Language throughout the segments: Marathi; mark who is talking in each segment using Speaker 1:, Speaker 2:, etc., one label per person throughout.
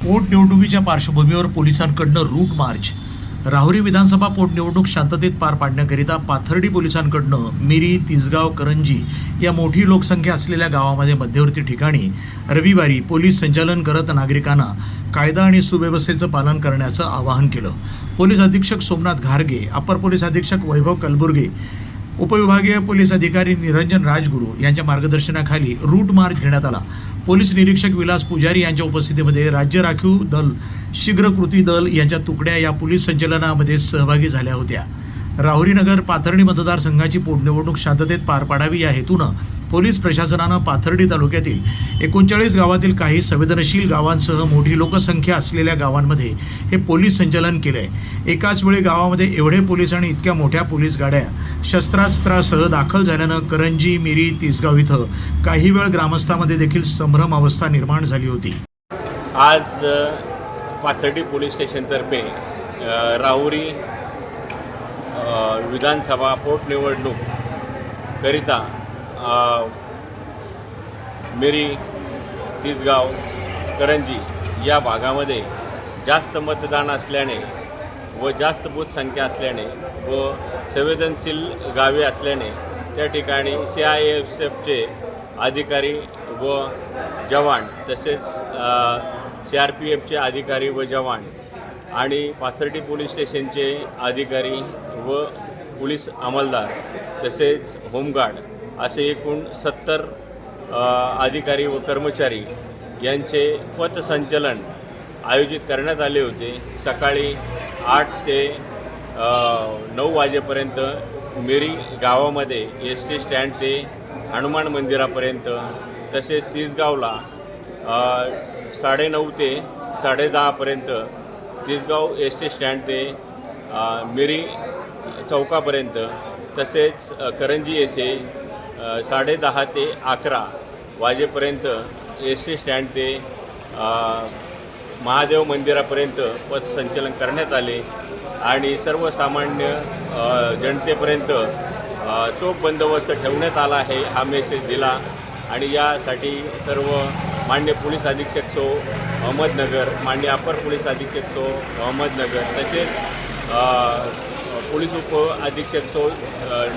Speaker 1: पोटनिवडणुकीच्या पार्श्वभूमीवर पोलिसांकडून रूट मार्च। राहुरी विधानसभा पोटनिवडणूक शांततेत पार पाडण्याकरिता पाथर्डी पोलिसांकडून मिरी, तिसगाव, करंजी या मोठी लोकसंख्या असलेल्या गावामध्ये मध्यवर्ती ठिकाणी रविवारी पोलीस संचालन करत नागरिकांना कायदा आणि सुव्यवस्थेचं पालन करण्याचं आवाहन केलं। पोलीस अधीक्षक सोमनाथ घारगे, अपर पोलीस अधीक्षक वैभव कलबुर्गे, उपविभागीय पोलीस अधिकारी निरंजन राजगुरू यांच्या मार्गदर्शनाखाली रूट मार्च घेण्यात आला। पोलीस निरीक्षक विलास पुजारी यांच्या उपस्थितीमध्ये राज्य राखीव दल, शीघ्र कृती दल यांच्या तुकड्या या पोलीस संचलनामध्ये सहभागी झाल्या होत्या। राहुरी नगर पाथर्डी मतदारसंघाची पोटनिवडणूक शांततेत पार पाडावी या हेतूनं पोलीस प्रशासनानं पाथर्डी तालुक्यातील 39 गावातील काही संवेदनशील गावांसह मोठी लोकसंख्या असलेल्या गावांमध्ये हे पोलीस संचलन केलंय। एकाच वेळी गावामध्ये एवढे पोलीस आणि इतक्या मोठ्या पोलीस गाड्या शस्त्रास्त्रासह दाखल झाल्यानं करंजी, मिरी, तिसगाव इथं काही वेळ ग्रामस्थांमध्ये देखील संभ्रम अवस्था निर्माण झाली होती।
Speaker 2: आज पाथर्डी पोलीस स्टेशनतर्फे राहुरी विधानसभा पोटनिवडणूक करिता मिरी, तिसगाव, करंजी या भागामध्ये जास्त मतदान असल्याने व जास्त बूथ संख्या असल्याने व संवेदनशील गावे असल्याने त्या ठिकाणी CIFFचे अधिकारी व जवान तसेच CRPFचे अधिकारी व जवान आणि पाथर्डी पोलीस स्टेशनचे अधिकारी व पोलीस अंमलदार तसेच होमगार्ड असे एकूण 70 अधिकारी व कर्मचारी यांचे पथसंचलन आयोजित करण्यात आले होते। सकाळी 8 ते 9 वाजेपर्यंत मिरी गावामध्ये SD स्टँड ते हनुमान मंदिरापर्यंत, तसेच तिसगावला 9:30 ते 10:30पर्यंत तिसगाव SD स्टँड ते मिरी चौकापर्यंत, तसेच करंजी येथे 10:30 ते 11 वाजेपर्यंत SD स्टँड ते महादेव मंदिरापर्यंत पथसंचलन करण्यात आले आणि सर्वसामान्य जनतेपर्यंत चोख बंदोबस्त ठेवण्यात आला आहे हा मेसेज दिला। आणि यासाठी सर्व मान्य पोलीस अधीक्षक सो अहमदनगर, मान्य अपर पोलीस अधीक्षक सो अहमदनगर तसेच पोलीस उप अधीक्षक सो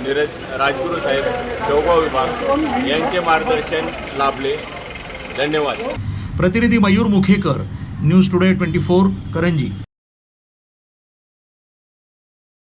Speaker 2: नीरज राजगुरू साहेब शेवगाव विभाग यांचे मार्गदर्शन लाभले। धन्यवाद।
Speaker 1: प्रतिनिधी मयूर मुखेकर, न्यूज टुडे 24, करंजी।